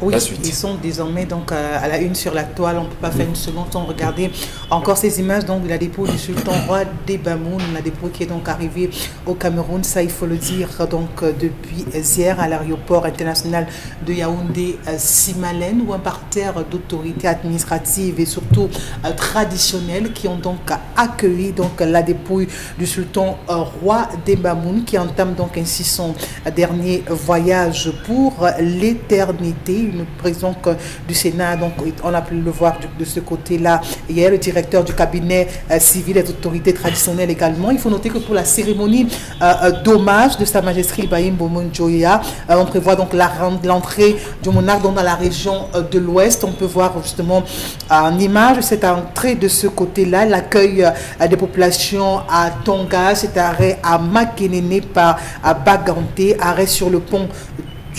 Oui, ils sont désormais donc à la une sur la toile. On ne peut pas faire une seconde sans regarder encore ces images donc de la dépôt du sultan roi des Bamoun, la dépôt qui est donc arrivée au Cameroun. Ça, il faut le dire, donc depuis hier à l'aéroport international de Yaoundé Simalène, où un parterre d'autorités administratives et surtout traditionnelles qui ont donc accueilli donc la dépouille du sultan roi des Bamoun, qui entame donc ainsi son dernier voyage pour l'éternité. Une présidente du Sénat, donc on a pu le voir de ce côté-là. Il y a le directeur du cabinet civil, les autorités traditionnelles également. Il faut noter que pour la cérémonie d'hommage de Sa Majesté Ibrahim Boumondjoya, on prévoit donc l'entrée du monarque dans la région de l'Ouest. On peut voir justement en image cette entrée de ce côté-là, l'accueil des populations à Tonga, cet arrêt à Makenene par Baganté, arrêt sur le pont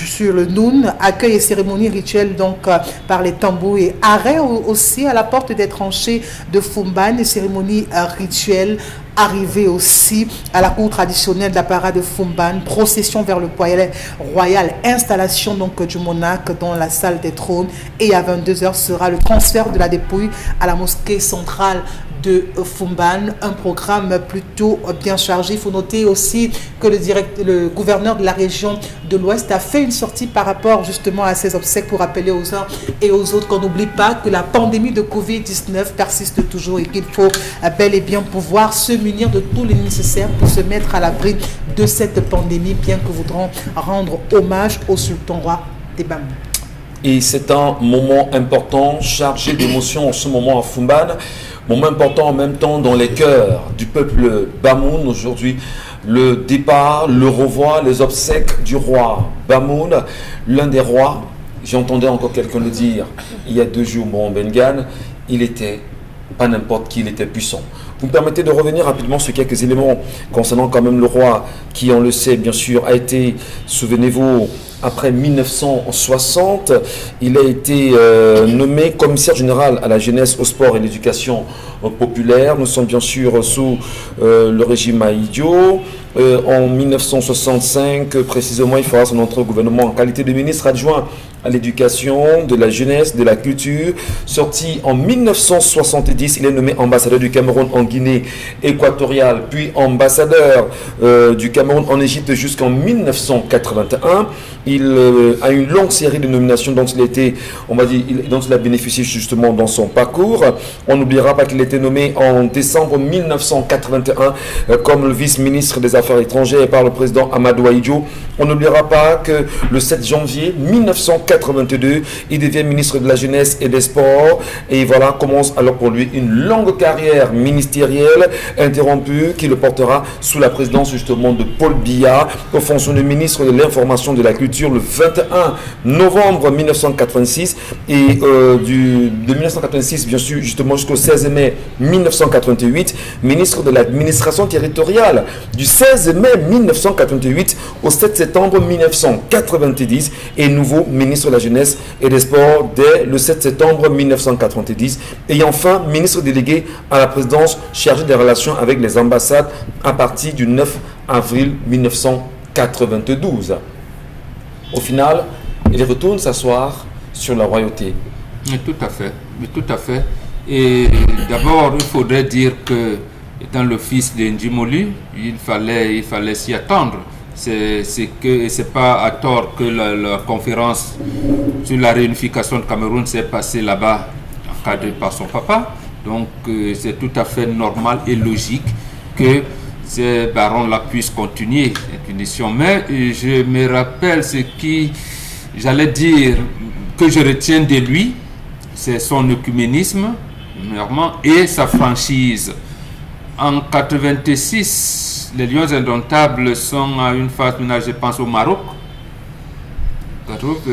sur le Noun, accueil et cérémonie rituelle donc par les tambours et arrêt aussi à la porte des tranchées de Fumban, cérémonie rituelle, arrivée aussi à la cour traditionnelle de la parade de Fumban, procession vers le palais royal, installation donc du monarque dans la salle des trônes, et à 22h sera le transfert de la dépouille à la mosquée centrale de Fumban, un programme plutôt bien chargé. Il faut noter aussi que le gouverneur de la région de l'Ouest a fait une sortie par rapport justement à ces obsèques pour rappeler aux uns et aux autres qu'on n'oublie pas que la pandémie de Covid-19 persiste toujours et qu'il faut bel et bien pouvoir se munir de tout le nécessaire pour se mettre à l'abri de cette pandémie, bien que voudrons rendre hommage au sultan roi des Bamoun. Et c'est un moment important, chargé d'émotions en ce moment à Fumban. Moment important en même temps dans les cœurs du peuple Bamoun. Aujourd'hui, le départ, le revoir, les obsèques du roi Bamoun, l'un des rois. J'entendais encore quelqu'un le dire il y a 2 jours, bon, Bengan, il était pas n'importe qui, il était puissant. Vous me permettez de revenir rapidement sur quelques éléments concernant quand même le roi qui, on le sait bien sûr, a été, souvenez-vous, après 1960, il a été nommé commissaire général à la jeunesse, au sport et l'éducation populaire. Nous sommes bien sûr sous le régime Maïdio. En 1965, précisément, il fera son entrée au gouvernement en qualité de ministre adjoint à l'éducation, de la jeunesse, de la culture. Sorti en 1970, il est nommé ambassadeur du Cameroun en Guinée équatoriale, puis ambassadeur du Cameroun en Égypte jusqu'en 1981. Il a une longue série de nominations dont il a été, on va dire, dont il a bénéficié justement dans son parcours. On n'oubliera pas qu'il a été nommé en décembre 1981 comme le vice-ministre des Affaires étrangères par le président Amadou Ahidjo. On n'oubliera pas que le 7 janvier 1982, il devient ministre de la Jeunesse et des Sports. Et voilà, commence alors pour lui une longue carrière ministérielle interrompue qui le portera sous la présidence justement de Paul Biya aux fonctions de ministre de l'Information et de la Culture le 21 novembre 1986 et de 1986 bien sûr justement jusqu'au 16 mai 1988, ministre de l'administration territoriale du 16 mai 1988 au 7 septembre 1990 et nouveau ministre de la Jeunesse et des Sports dès le 7 septembre 1990 et enfin ministre délégué à la présidence chargé des relations avec les ambassades à partir du 9 avril 1992. Au final, il retourne s'asseoir sur la royauté. Tout à fait, tout à fait. Et d'abord, il faudrait dire que, étant le fils de Njimolu, il fallait s'y attendre. C'est pas à tort que la conférence sur la réunification de Cameroun s'est passée là-bas, encadrée par son papa. Donc, c'est tout à fait normal et logique que ces barons-là puissent continuer cette punition. Mais je me rappelle ce qui, j'allais dire, que je retiens de lui, c'est son œcuménisme, et sa franchise. En 86, les Lions Indomptables sont à une phase, maintenant je pense au Maroc.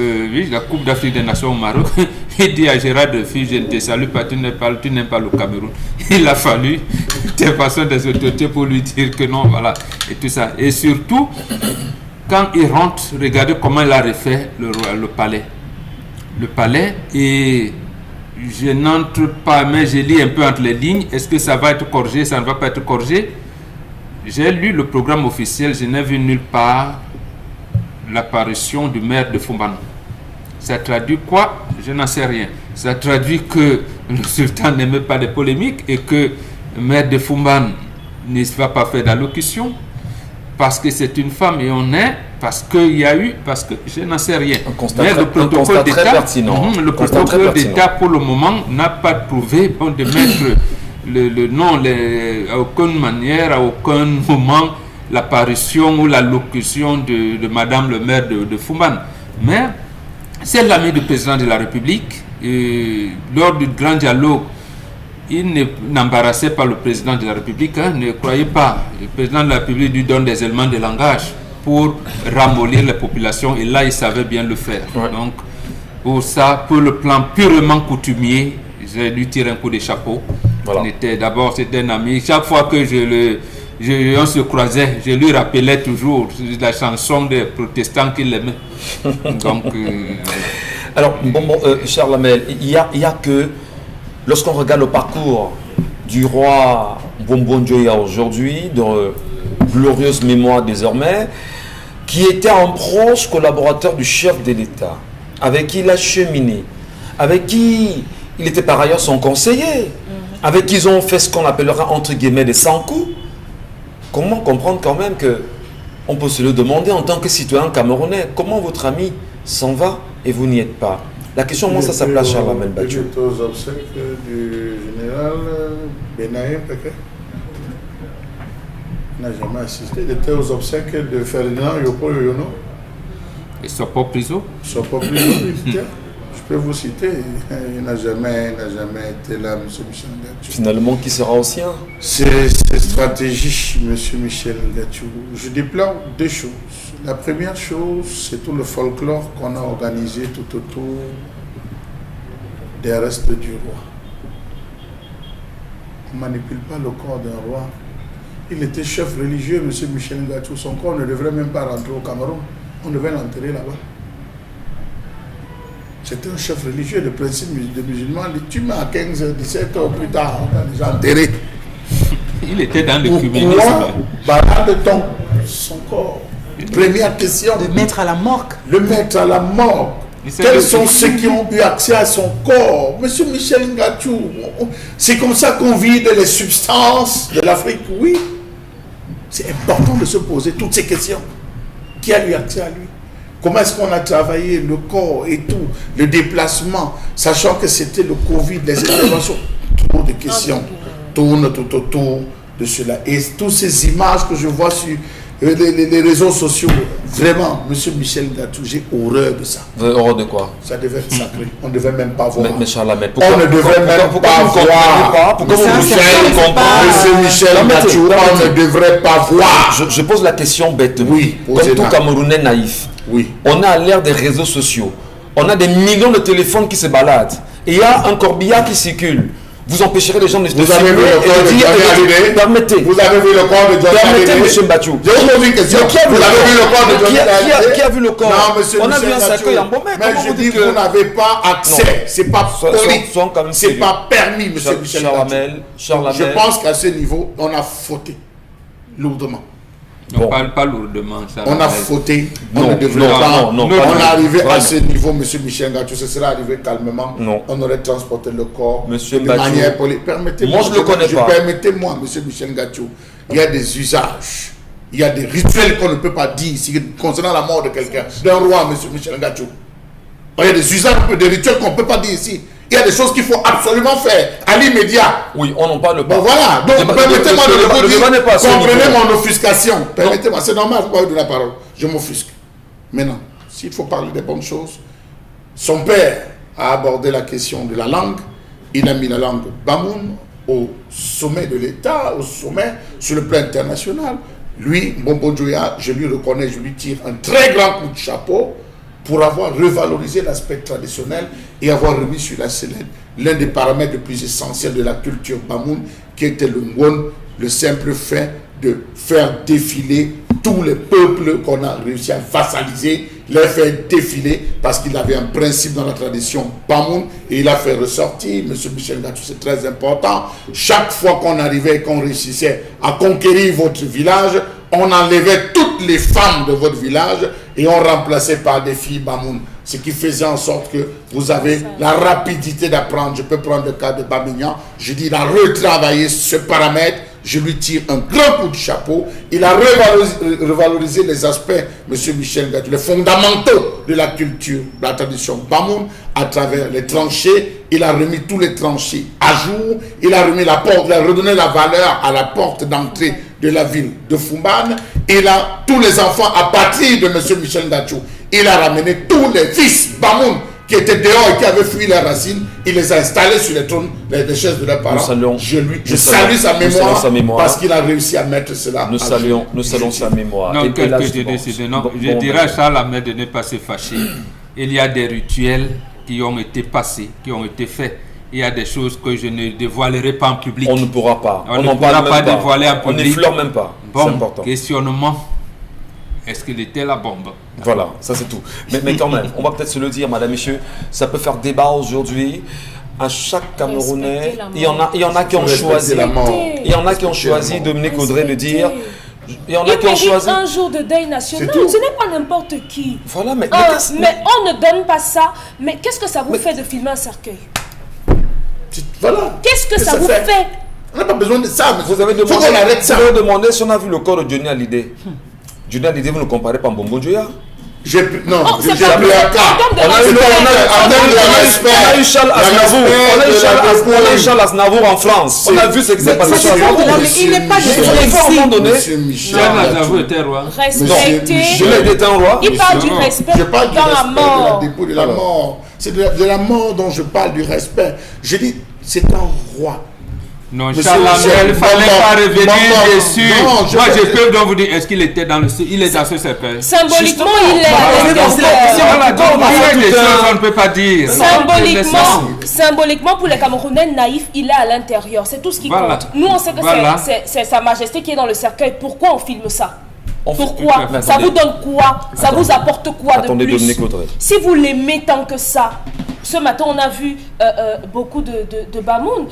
Oui, la Coupe d'Afrique des Nations au Maroc. Il dit à Gérard Defi, je ne te salue pas, tu n'aimes pas le Cameroun. Il a fallu des façons des autorités pour lui dire que non, voilà, et tout ça. Et surtout, quand il rentre, regardez comment il a refait le palais. Le palais, et je n'entre pas, mais je lis un peu entre les lignes. Est-ce que ça va être corrigé, ça ne va pas être corrigé? J'ai lu le programme officiel, je n'ai vu nulle part l'apparition du maire de Fumban. Ça traduit quoi? Je n'en sais rien. Ça traduit que le sultan n'aimait pas de polémiques et que le maire de Fumban ne va pas faire d'allocution parce que c'est une femme et on est, parce qu'il y a eu, parce que je n'en sais rien. Mais le protocole d'État pour le moment n'a pas prouvé de mettre le nom à aucune manière, à aucun moment, l'apparition ou l'allocution de Madame le maire de Fumban. Mais c'est l'ami du président de la République. Et lors du grand dialogue, il n'embarrassait pas le président de la République. Ne croyez pas. Le président de la République lui donne des éléments de langage pour ramollir les populations. Et là, il savait bien le faire. Ouais. Donc, pour ça, pour le plan purement coutumier, je lui tire un coup de chapeau. Voilà. D'abord, c'était un ami. Chaque fois que on se croisait, je lui rappelais toujours la chanson des protestants qu'il aimait. Donc, alors, Charles Hamel, il y a que, lorsqu'on regarde le parcours du roi Bonbon Joya aujourd'hui, de glorieuse mémoire désormais, qui était un proche collaborateur du chef de l'État, avec qui il a cheminé, avec qui il était par ailleurs son conseiller, avec qui ils ont fait ce qu'on appellera entre guillemets des 100 coups. Comment comprendre quand même que on peut se le demander en tant que citoyen camerounais, comment votre ami s'en va et vous n'y êtes pas? La question, moi, ça s'appelle Charles Hamel Badjo. Il était aux obsèques du général Benaïm, peut-être. Il n'a jamais assisté. Il était aux obsèques de Ferdinand Yopo Yono. Et Sopo Priso? Sopo Priso, il était. Je peux vous citer, il n'a jamais été là, M. Michel Ngathou. Finalement, qui sera ancien? C'est stratégie, M. Michel Ngathou. Je déplore deux choses. La première chose, c'est tout le folklore qu'on a organisé tout autour des restes du roi. On ne manipule pas le corps d'un roi. Il était chef religieux, M. Michel Ngathou. Son corps ne devrait même pas rentrer au Cameroun. On devait l'enterrer là-bas. C'était un chef religieux, le principe des musulmans. Tu mets à 15, 17 ans plus tard, on a déjà enterré. Il était dans le communisme. Balade ton. son corps. Première question. Le mettre à la morgue. Le mettre à la morgue. Quels sont ceux qui ont eu accès à son corps? Monsieur Michel Ngatou, c'est comme ça qu'on vide les substances de l'Afrique, oui. C'est important de se poser toutes ces questions. Qui a eu accès à lui? Comment est-ce qu'on a travaillé le corps et tout, le déplacement, sachant que c'était le Covid, les interventions, trop de questions tournent tout autour de cela. Et toutes ces images que je vois sur les réseaux sociaux, vraiment, monsieur Michel Ngatou, j'ai horreur de ça. Horreur de quoi? Ça devait être sacré. On ne devait même pas voir. Mais Charles, on ne devait même pas voir. Pourquoi vous Monsieur Michel Ngatou, on ne devrait pas voir. Je pose la question bêtement. Oui, comme tout Camerounais naïf. Oui. On est à l'ère des réseaux sociaux. On a des millions de téléphones qui se baladent. Et il y a un corbillard qui circule. Vous empêcherez les gens de Vous avez vu le corps de Johnny Hallyday? Permettez. Vous avez vu le corps de Johnny Hallyday? Permettez, monsieur Mbathio. Je vous pose une question. Vous avez vu le corps de Johnny Hallyday? Qui a vu le corps? Non, monsieur On a vu un cercueil en Bomé. Mais je dis que vous n'avez pas accès. C'est pas poli. C'est pas permis, monsieur Michel Ngatou. Je pense qu'à ce niveau, on a fauté lourdement. On ne parle pas lourdement. On a fauté. On ne devrait pas. On est arrivé à ce niveau, monsieur Michel Ngatou. Ce serait arrivé calmement. On aurait transporté le corps de manière polie. Permettez-moi. Moi, je ne le connais pas. Permettez-moi, monsieur Michel Ngatou. Il y a des usages. Il y a des rituels qu'on ne peut pas dire ici concernant la mort de quelqu'un, d'un roi, monsieur Michel Ngatou. Il y a des usages, des rituels qu'on ne peut pas dire ici. Il y a des choses qu'il faut absolument faire à l'immédiat. Oui, on n'en parle pas. Bon, voilà. Donc, permettez-moi de le dire. Comprenez mon offuscation. Permettez-moi, c'est normal, vous m'avez donné la parole. Je m'offusque. Maintenant, s'il faut parler des bonnes choses, son père a abordé la question de la langue. Il a mis la langue Bamoun au sommet de l'État, au sommet sur le plan international. Lui, Mbombo Djoya, je lui reconnais, je lui tire un très grand coup de chapeau pour avoir revalorisé l'aspect traditionnel et avoir remis sur la scène l'un des paramètres les plus essentiels de la culture Bamoun, qui était le Ngwon, le simple fait de faire défiler tous les peuples qu'on a réussi à vassaliser, les faire défiler parce qu'il avait un principe dans la tradition Bamoun et il a fait ressortir, monsieur Michel Ngatou, c'est très important, chaque fois qu'on arrivait et qu'on réussissait à conquérir votre village, on enlevait toutes les femmes de votre village et on remplaçait par des filles Bamoun. Ce qui faisait en sorte que vous avez la rapidité d'apprendre. Je peux prendre le cas de Bamignan. Je dis, il a retravaillé ce paramètre. Je lui tire un grand coup de chapeau. Il a revalorisé les aspects, monsieur Michel Ngatou, les fondamentaux de la culture, de la tradition Bamoun, à travers les tranchées. Il a remis tous les tranchées à jour. Il a remis la porte, il a redonné la valeur à la porte d'entrée de la ville de Fumban. Il a tous les enfants à partir de monsieur Michel Ngatou. Il a ramené tous les fils Bamoun qui étaient dehors et qui avaient fui les racines. Il les a installés sur les trônes, les chaises de leurs parents. Je salue sa mémoire parce qu'il a réussi à mettre cela. Nous saluons sa mémoire. Non, je dirais à Charles Ahmed de ne pas se fâcher. Il y a des rituels qui ont été passés, qui ont été faits. Il y a des choses que je ne dévoilerai pas en public. On ne pourra pas. On ne pourra pas dévoiler en public. On n'effleure même pas. Bon, c'est important. Questionnement. Est-ce qu'il était la bombe? Voilà, ça c'est tout. Mais quand même, on va peut-être se le dire, madame, messieurs, ça peut faire débat aujourd'hui. À chaque Camerounais, il y en a qui ont choisi la mort. Il y en a qui ont choisi, Dominique Audrey, de dire. Il y en a qui ont choisi un jour de deuil national. Ce n'est pas n'importe qui. Voilà, mais on ne donne pas ça. Mais qu'est-ce que ça vous fait de filmer un cercueil? Voilà. Qu'est-ce que ça vous fait? On n'a pas besoin de ça. Vous avez demandé si on a vu le corps de Johnny Hallyday. Johnny Hallyday, vous ne comparez pas à Mbombo Djoya? Non, j'ai appris à cas. On a eu Charles Aznavour en France. On a vu ce qui s'est passé. Il n'est pas de Monsieur Michel Aznavour était roi. Respecté. Il était un roi. Il parle du respect dans la mort. De la mort. C'est de la mort dont je parle, du respect. Je dis, c'est un roi. Non, Charles Ahmed, il ne fallait pas revenir dessus. Moi, je peux donc vous dire, est-ce qu'il était dans il est dans ce cercueil? Symboliquement, il est. On ne peut pas dire. Symboliquement, pour les Camerounais naïfs, il est à l'intérieur. C'est tout ce qui compte. Nous, on sait que c'est Sa Majesté qui est dans le cercueil. Pourquoi on filme ça? Pourquoi? Ça vous donne quoi? Ça vous apporte quoi de plus? Si vous l'aimez tant que ça, ce matin, on a vu beaucoup de Bamoun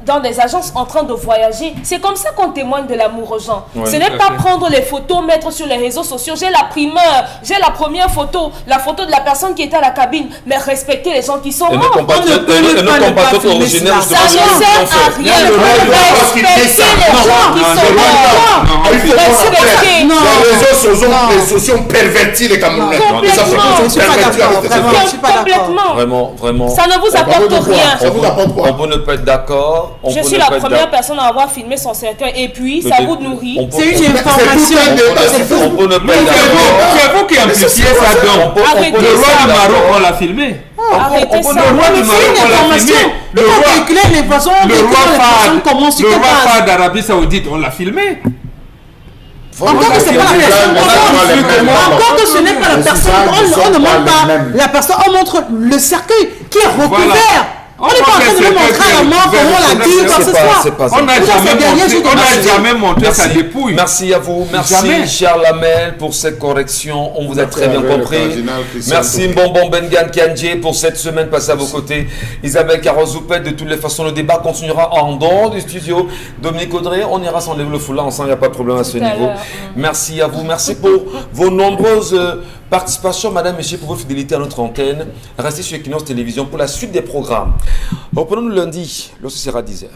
dans des agences en train de voyager. C'est comme ça qu'on témoigne de l'amour aux gens. Ce n'est pas prendre les photos, mettre sur les réseaux sociaux. J'ai la primeur, j'ai la première photo, la photo de la personne qui était à la cabine. Mais respecter les gens qui sont morts. On ne peut pas originaire, ça ne sert à rien. Respecter les gens qui sont morts. Les réseaux sociaux ont perverti les Camerounais. Complètement. Vraiment. Ça ne vous apporte rien. Ça vous apporte quoi? On peut ne pas être d'accord. Je suis la première personne à avoir filmé son cercueil et puis ça vous nourrit. C'est une information. On peut ne pas être d'accord. C'est vous qui amplifiez ça donc. Le roi du Maroc, on l'a filmé. Arrêtez ça. Le roi du Maroc, on l'a filmé. Le roi phare d'Arabie Saoudite, on l'a filmé. Encore que ce n'est pas la personne. Encore que ce n'est pas la personne. On ne montre pas la personne. On montre le cercueil qui est recouvert. On n'est pas en train de le montrer à la mort comme on l'a dit quoi ce soir. On n'a jamais montré sa dépouille. Merci à vous. Merci cher Lamel pour cette correction. On vous a très bien compris. Merci Mbonbon Bengan Kiandje pour cette semaine passée à vos côtés. Isabelle Carozoupet, de toutes les façons, le débat continuera en dehors du studio. Dominique Audrey, on ira s'enlever le foulard ensemble, il n'y a pas de problème à ce niveau. Merci à vous. Merci pour vos nombreuses participations, madame, monsieur, pour votre fidélité à notre antenne. Restez sur Equinox Télévision pour la suite des programmes. Reprenons-nous lundi, lorsque ce sera 10h.